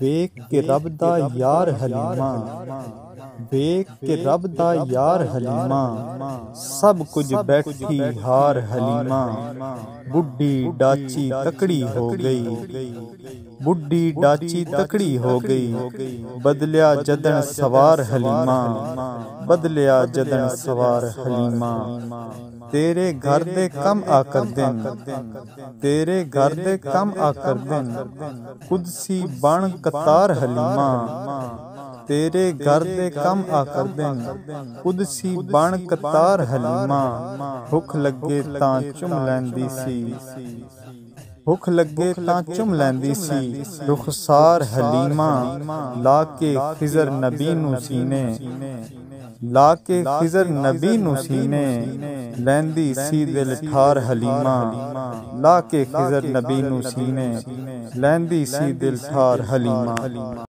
ਵੇਖ ਕੇ ਰੱਬ ਦਾ ਯਾਰ ਹਲੀਮਾ, ਵੇਖ ਕੇ ਰੱਬ ਦਾ ਯਾਰ ਹਲੀਮਾ, ਸਭ ਕੁਝ ਬੈਠੀ ਹਾਰ ਹਲੀਮਾ। ਬੁੱਢੀ ਡਾਚੀ ਤਕੜੀ ਹੋ ਗਈ, ਬੁੱਢੀ ਡਾਚੀ ਤਕੜੀ ਹੋ ਗਈ। ਬਦਲਿਆ ਜਦਨ ਸਵਾਰ ਹਲੀਮਾ, ਬਦਲਿਆ ਜਦਨ ਸਵਾਰ ਹਲੀਮਾ। तेरे घर दे कम आकर दिन, तेरे घर दे कम आकर दिन, कुदसी बन कतार हलीमा। तेरे घर दे कम आकर दिन, कुदसी बन कतार हलीमा। भुख लगे तां चुम लैंदी सी, भुख लगे तां चुम लैंदी सी। रुखसार हलीमा ला के खिजर नबी नू सीने, ला के खिजर नबी नू सीने। लैंदी सी दिल ठार हलीमा, ला के खिजर नबी नू सीने। लैंदी सी दिल ठार हलीमा।